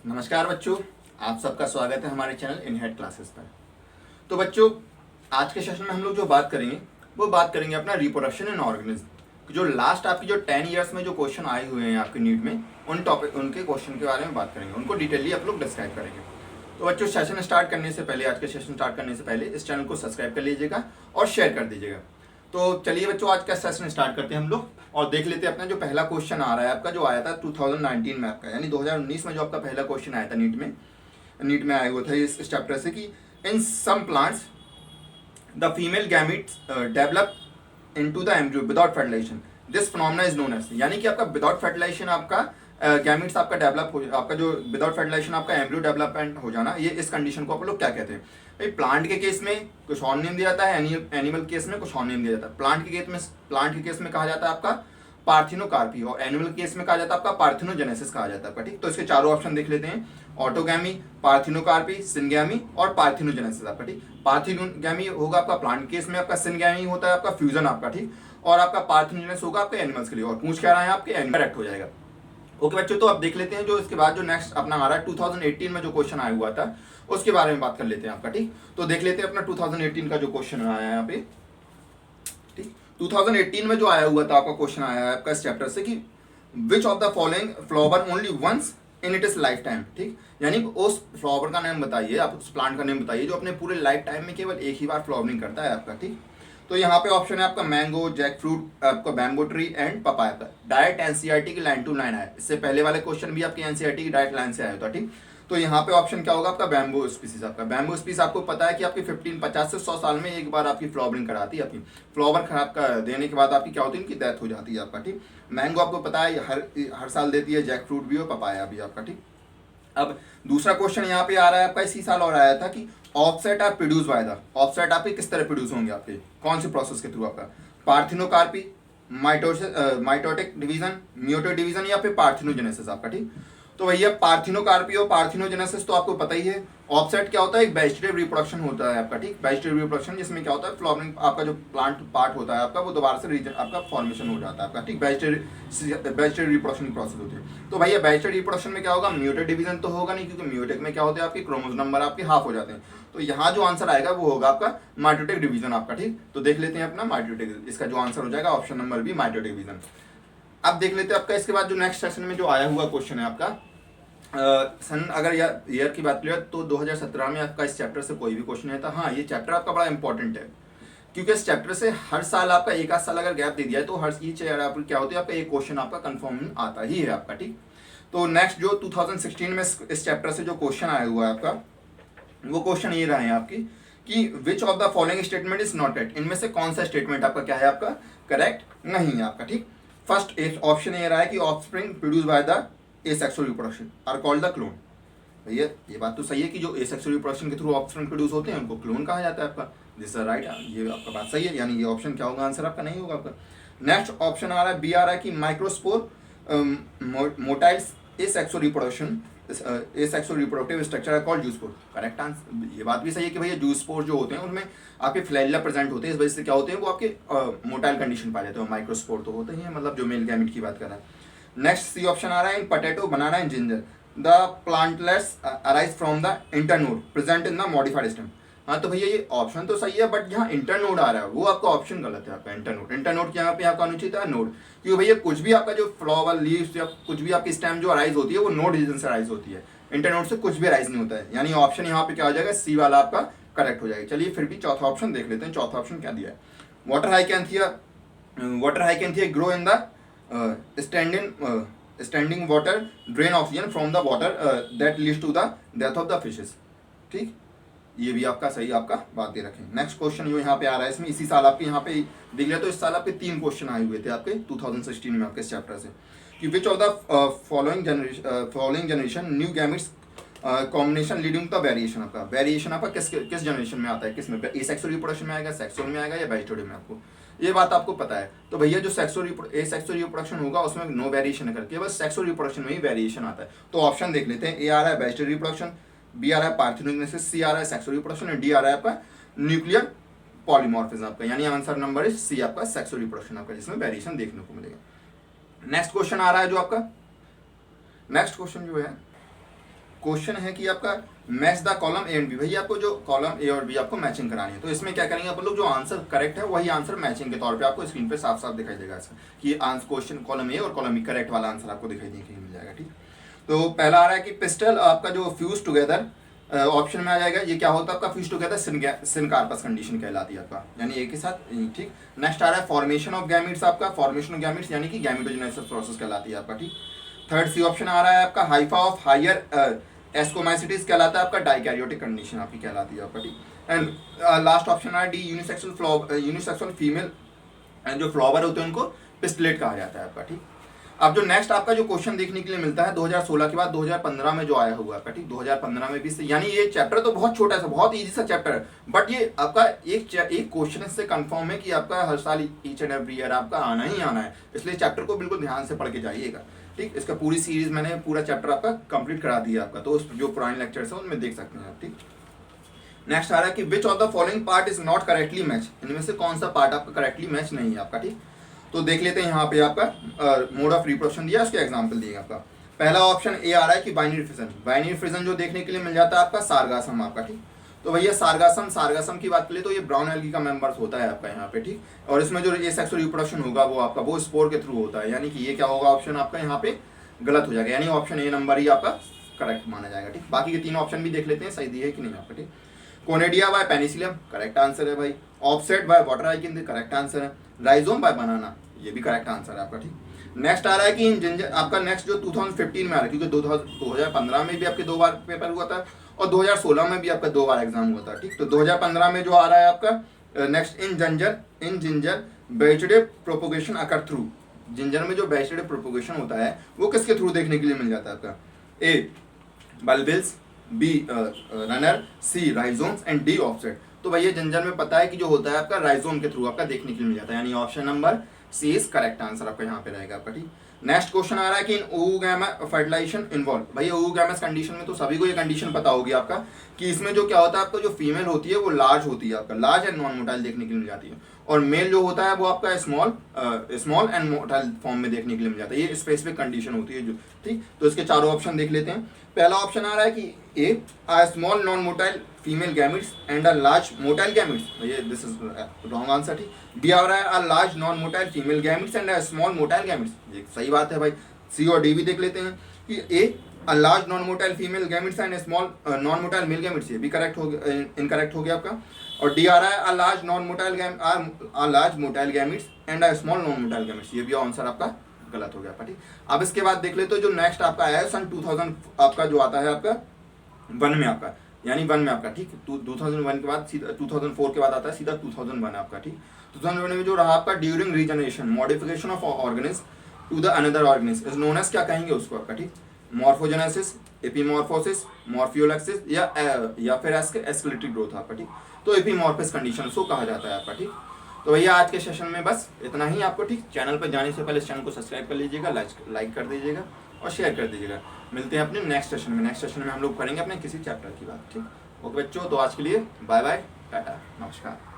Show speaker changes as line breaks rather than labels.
नमस्कार बच्चों, आप सबका स्वागत है हमारे चैनल इनहेड क्लासेस पर। तो बच्चों, आज के सेशन में हम लोग जो बात करेंगे वो बात करेंगे अपना रिप्रोडक्शन इन ऑर्गेनिज्म। जो लास्ट आपकी जो 10 ईयर्स में जो क्वेश्चन आए हुए हैं आपके नीट में, उन टॉपिक उनके क्वेश्चन के बारे में बात करेंगे, उनको डिटेली आप लोग डिस्क्राइब करेंगे। तो बच्चों, सेशन स्टार्ट करने से पहले, आज के सेशन स्टार्ट करने से पहले इस चैनल को सब्सक्राइब कर लीजिएगा और शेयर कर दीजिएगा। तो चलिए बच्चों, आज का सेशन स्टार्ट करते हैं हम लोग और देख लेते हैं अपना जो पहला क्वेश्चन आ रहा है आपका, जो आया था 2019 में आपका, यानी 2019 में जो आपका पहला क्वेश्चन आया था नीट में आया हुआ था इस चैप्टर से कि in some plants the female gametes develop into the embryo without fertilisation, this phenomena is known as, यानी कि आपका विदाउट फर्टिलाइजेशन आपका गैमिट्स आपका डेवलप हो, आपका जो विदाउट फर्टिलाइजेशन आपका एम्ब्रियो डेवलपमेंट हो जाना, ये इस कंडीशन को आप लोग क्या कहते हैं? भाई, प्लांट के केस में कुछ और नेम दिया जाता है, एनिमल केस में कुछ और नेम दिया जाता है। प्लांट के केस में कहा जाता है आपका पार्थिनोकार्पी और एनिमल केस में कहा जाता है आपका पार्थिनोजेनेसिस कहा जाता है आपका। ठीक, तो इसके चारों ऑप्शन देख लेते हैं, ऑटोगैमी, पार्थिनोकार्पी, सिनगैमी और पार्थिनोजेनेसिस आपका। ठीक, पार्थिनोगैमी होगा आपका प्लांट केस में, आपका सिनगैमी होता है आपका फ्यूजन आपका। ठीक, और आपका पार्थिनोजेनेसिस होगा आपके एनिमल्स के लिए। और पूछ क्या रहा है आपके एनिमल, करेक्ट हो जाएगा। ओके बच्चों, तो अब देख लेते हैं जो इसके बाद जो नेक्स्ट अपना आ रहा है 2018 में जो क्वेश्चन आया हुआ था उसके बारे में बात कर लेते हैं आपका। ठीक, तो देख लेते हैं अपना 2018 का जो क्वेश्चन आया है यहाँ पे। ठीक, 2018 में जो आया हुआ था आपका क्वेश्चन आया है आपका इस चैप्टर से कि which of the following flower only once in it is life time. ठीक, यानी उस फ्लावर का नाम बताइए, आप उस प्लांट का नाम बताइए जो अपने पूरे लाइफ टाइम में केवल एक ही बार फ्लावरिंग करता है आपका। ठीक, तो यहाँ पे ऑप्शन है आपका मैंगो, जैक फ्रूट, आपका बैम्बो ट्री एंड पपाया का। डायरेक्ट एनसीईआरटी की लाइन टू लाइन है, इससे पहले वाले क्वेश्चन भी आपके एनसीईआरटी की डायरेक्ट लाइन से आया था। ठीक, तो यहाँ पे ऑप्शन क्या होगा आपका बैम्बो स्पीसीज आपका। बैम्बो स्पीसीज आपको पता है कि आपकी 50 से 100 साल में एक बार आपकी फ्लावरिंग कराती है। आपकी फ्लावर खराब कर देने के बाद आपकी क्या होती है, इनकी डेथ हो जाती है आपका। ठीक, मैंगो आपको पता है हर साल देती है, जैक फ्रूट भी और पपाया भी आपका। ठीक, अब दूसरा क्वेश्चन यहाँ पे आ रहा है आपका, इसी साल और आया था कि offset are produce by the, offset आपके किस तरह प्रोड्यूस होंगे आपके, कौन से प्रोसेस के थ्रू आपका? Parthenocarpy, mitotic division, meiotic division या फिर पार्थिनोजेनेसिस आपका। ठीक, तो भैया पार्थिनोकार्पी और पार्थिनोजेनेसिस तो आपको पता ही है। ऑफसेट क्या होता है, एक वेजिटेटिव रिप्रोडक्शन होता है आपका। ठीक, वेजिटेटिव रिप्रोडक्शन जिसमें क्या होता है, फ्लावरिंग आपका जो प्लांट पार्ट होता है आपका वो दोबारा से रीजन आपका फॉर्मेशन हो जाता है आपका। ठीक, वेजिटेटिव रिप्रोडक्शन की प्रोसेस होती है। तो भैया वेजिटेटिव रिप्रोडक्शन में क्या होगा, म्यूटेट डिवीजन तो होगा नहीं, क्योंकि म्यूटेक में क्या होते हैं आपके क्रोमोसोम नंबर आपके हाफ हो जाते हैं। तो यहाँ जो आंसर आएगा वो होगा आपका माइटोटिक डिवीजन आपका। ठीक, तो देख लेते हैं अपना माइटोटिक, इसका जो आंसर हो जाएगा option number B, mitotic division. अब देख लेते हैं आपका इसके बाद जो नेक्स्ट सेशन में जो आया हुआ क्वेश्चन है आपका सन, अगर ईयर की बात करें तो 2017 में आपका इस चैप्टर से कोई भी क्वेश्चन नहीं था। हाँ, ये चैप्टर आपका बड़ा इंपॉर्टेंट है, क्योंकि इस चैप्टर से हर साल आपका एक आध साल अगर गैप दे दिया है तो हर ईच क्या होती है आपका एक क्वेश्चन आपका कंफर्म आता ही है आपका। ठीक, तो नेक्स्ट जो 2016 में इस चैप्टर से जो क्वेश्चन आया हुआ है आपका, वो क्वेश्चन ये रहे हैं आपकी कि which of the following statement is not correct, इनमें से कौन सा स्टेटमेंट आपका क्या है आपका करेक्ट नहीं है आपका। ठीक, फर्स्ट ऑप्शन ये रहा है कि offspring produce by the asexual reproduction are called the clone. भैया ये बात तो सही है कि जो एसेक्सुअल रिप्रोडक्शन के थ्रू ऑफस्प्रिंग प्रोड्यूस होते हैं उनको क्लोन कहा जाता है आपका। दिस इज राइट, ये आपका बात सही है, यानी ये ऑप्शन क्या होगा, आंसर आपका नहीं होगा आपका। नेक्स्ट ऑप्शन आ रहा है बी आ रहा है कि microspore motiles asexual reproduction asexual reproductive structure है कॉल्ड जूस्पोर। करेक्ट आंसर, ये बात भी सही है कि भैया जूस्पोर जो होते हैं उनमें आपके फ्लैरिला प्रेजेंट होते हैं, इस वजह से क्या होते हैं वो आपके मोटाइल कंडीशन पाए जाते हैं। माइक्रोस्पोर तो होते ही हैं, मतलब जो मेल गैमेट की बात कर रहा है। नेक्स्ट सी ऑप्शन आ रहा है in potato, banana and ginger the plantlets arise from the internode present in the modified stem. हाँ, तो भैया ये ऑप्शन तो सही है, बट यहाँ इंटरनोड आ रहा है वो आपका ऑप्शन गलत है आपका। इंटरनोड यहाँ पे आपका अनुचित है नोड, क्योंकि भैया कुछ भी आपका जो फ्लावर लीव्स या कुछ भी आपकी स्टेम जो अराइज होती है वो नोड रीजन से अराइज होती है, इंटरनोड से कुछ भी अराइज नहीं होता है। यानी ऑप्शन यहाँ पे क्या हो जाएगा, सी वाला आपका करेक्ट हो जाएगा। चलिए फिर भी चौथा ऑप्शन देख लेते हैं, चौथा ऑप्शन क्या दिया है, water hyacinth grow in the standing water drain oxygen from the water that leads to the death of the fishes. ठीक, ये भी आपका सही आपका बात दे रखें। नेक्स्ट क्वेश्चन जो यहाँ पे आ रहा है, इसमें इसी साल आपके यहाँ पे देख लिया तो इस साल आपके 3 क्वेश्चन आए हुए थे आपके 2016 में आपके इस चैप्टर से कि which of the following generation new gametes combination leading to variation. आपका वेरिएशन आपका किस जनरेशन में आता है, किस में, एसेक्सुअल रिप्रोडक्शन में आएगा, सेक्सुअल में आएगा या वेजिटेटिव में, आपको ये बात आपको पता है। तो भैया जो सेक्सुअल रिप्रोडक्शन होगा उसमें नो वेरिएशन करके बस सेक्सुअल रिप्रोडक्शन में ही वेरिएशन आता है। तो ऑप्शन देख लेते हैं, ए आ रहा है वेजिटेटिव रिप्रोडक्शन, बी आ रहा है पार्थिनोजेनेसिस, सी आ रहा है सेक्सुअल रिप्रोडक्शन और डी आ रहा है आपका न्यूक्लियर पॉलीमॉर्फिज्म आपका, यानी आंसर नंबर इज सी आपका सेक्सुअल रिप्रोडक्शन आपका, जिसमें वेरिएशन देखने को मिलेगा। नेक्स्ट क्वेश्चन आ रहा है जो आपका, नेक्स्ट क्वेश्चन जो है क्वेश्चन है कि आपका match the column A and B, भैया आपको जो कॉलम ए और बी आपको मैचिंग करानी है। तो इसमें क्या करेंगे अपन लोग, जो आंसर करेक्ट है वही आंसर मैचिंग के तौर पे आपको स्क्रीन पे साफ साफ दिखाई देगा इसका, कि आंसर क्वेश्चन कॉलम ए और कॉलम बी करेक्ट वाला आंसर आपको दिखाई देने के लिए मिल जाएगा। ठीक, तो पहला आ रहा है कि पिस्टल आपका जो फ्यूज टुगेदर ऑप्शन में आ जाएगा। ये क्या होता है आपका, फ्यूज टुगेदर सिनकार्पस कंडीशन कहलाती है आपका, यानी एक के साथ। ठीक, नेक्स्ट आ रहा है फॉर्मेशन ऑफ गैमिट्स, आपका फॉर्मेशन ऑफ गैमिट्स यानी कि गैमेटोजेनेसिस प्रोसेस कहलाती है आपका। ठीक, थर्ड सी ऑप्शन आ रहा है आपका हाइफा ऑफ हायर एस्कोमाइसिटीज कहलाता है आपका, डाइकैरियोटिक कंडीशन आपकी कहलाती है आपका। ठीक, एंड लास्ट ऑप्शन आ डी यूनिसेक्सुअल फीमेल एंड जो फ्लावर होते हैं उनको पिस्टलेट कहा जाता है आपका। ठीक, अब जो नेक्स्ट आपका जो क्वेश्चन देखने के लिए मिलता है 2016 के बाद 2015 में जो आया हुआ है, ठीक 2015 में भी से, यानी ये चैप्टर तो बहुत छोटा सा, बहुत इजी सा चैप्टर है, बट ये आपका एक क्वेश्चन से कंफर्म है कि आपका हर साल ईच एंड एवरी ईयर आपका आना ही आना है, इसलिए चैप्टर को बिल्कुल ध्यान से पढ़ के जाइएगा। ठीक, इसका पूरी सीरीज मैंने पूरा चैप्टर आपका कंप्लीट करा दिया आपका, तो जो पुराने लेक्चर्स है उनमें देख सकते हैं आप। ठीक, नेक्स्ट आ रहा है कि which of the following part is not correctly match, इनमें से कौन सा पार्ट आपका करेक्टली मैच नहीं है आपका। ठीक, तो देख लेते हैं यहाँ पे आपका मोड ऑफ रिप्रोडक्शन दिया, उसके एग्जांपल दिए आपका। पहला ऑप्शन ए आ रहा है कि बाइनरी फिजन, बाइनरी फिजन जो देखने के लिए मिल जाता है आपका सारगासम आपका। ठीक, तो भैया सारगासम की बात करें तो ये ब्राउन एल्गी का मेंबर्स होता है आपका यहाँ पे। ठीक, और इसमें जो ये सेक्सुअल रिप्रोडक्शन होगा वो आपका वो स्पोर के थ्रू होता है, यानी कि ये क्या होगा ऑप्शन आपका यहाँ पे गलत हो जाएगा, यानी ऑप्शन ए नंबर ही आपका करेक्ट माना जाएगा। ठीक, बाकी के तीन ऑप्शन भी देख लेते हैं सही दिए है कि नहीं आपका। ठीक, conidia by penicillium correct answer है भाई, ऑफसेट बाय वाटर आइकिन करेक्ट आंसर है, राइजोम बाय बनाना ये भी करेक्ट आंसर है आपका। ठीक, नेक्स्ट आ रहा है कि जिंजर आपका नेक्स्ट जो 2015 में आ रहा है, क्योंकि 2015 में भी आपके 2 बार पेपर हुआ था और 2016 में भी आपका 2 बार एग्जाम हुआ था। ठीक, तो 2015 में जो आ रहा है आपका next in ginger vegetative propagation occur through, ginger में जो वेजिटेटिव प्रोपोगेशन होता है वो किसके थ्रू देखने के लिए मिल जाता है आपका, A bulbils, B runner, C rhizomes and D offset. तो भैया जिंजर में पता है कि जो होता है आपका राइजोम के थ्रू आपका देखने के लिए मिल जाता है, यानी option number C is correct answer आपका यहाँ पे रहेगा आपका। ठीक, नेक्स्ट क्वेश्चन आ रहा है कि इन oogamous फर्टिलाइजेशन इन्वॉल्व, भैया oogamous कंडीशन में तो सभी को ये कंडीशन पता होगी आपका कि इसमें जो क्या होता है आपका जो फीमेल होती है वो लार्ज होती है आपका, लार्ज एंड नॉन मोटाइल देखने के लिए मिल जाती है, और मेल जो होता है वो आपका स्मॉल एंड मोटाइल फॉर्म में देखने के लिए मिल जाता है, ये स्पेसिफिक कंडीशन होती है जो। ठीक, तो इसके चारों ऑप्शन देख लेते हैं। पहला ऑप्शन आ रहा है कि A small non motile female gametes and a large motile gametes, ये दिस इज रॉन्ग आंसर। ठीक, बी आ रहा है a large non motile female gametes and a small motile gametes, ये सही बात है भाई। सी और डी भी देख लेते हैं कि A a large non motile female gametes and small non motile male gametes, ये भी करेक्ट हो गया, इनकरेक्ट हो गया आपका। और डी आ रहा है a large motile gametes and a small non motile gametes, ये भी आंसर आपका गलत हो गया आपका। ठीक, अब इसके बाद देख ले तो जो नेक्स्ट आपका आया है सन 2000 आपका जो आता है आपका 1 में आपका, यानी 1 में आपका। ठीक, 2001 के बाद सीधा 2004 के बाद आता है सीधा 2001 आपका। ठीक, 2001 में जो रहा आपका during regeneration modification of organism to the another organism is known as, क्या कहेंगे उसको आपका। ठीक, मॉर्फोजेनेसिस, एपीमॉर्फोसिस, मॉर्फियोलेक्सिस या फिर एस्केलेटरी ग्रोथ आपका। ठीक, तो एपीमॉर्फिस कंडीशन उसको कहा जाता है आपका। ठीक, तो भैया आज के सेशन में बस इतना ही आपको। ठीक, चैनल पर जाने से पहले इस चैनल को सब्सक्राइब कर लीजिएगा, लाइक कर दीजिएगा और शेयर कर दीजिएगा। मिलते हैं अपने नेक्स्ट सेशन में। नेक्स्ट सेशन में हम लोग करेंगे अपने किसी चैप्टर की बात। ठीक, ओके बच्चों, तो आज के लिए बाय बाय, टाटा, नमस्कार।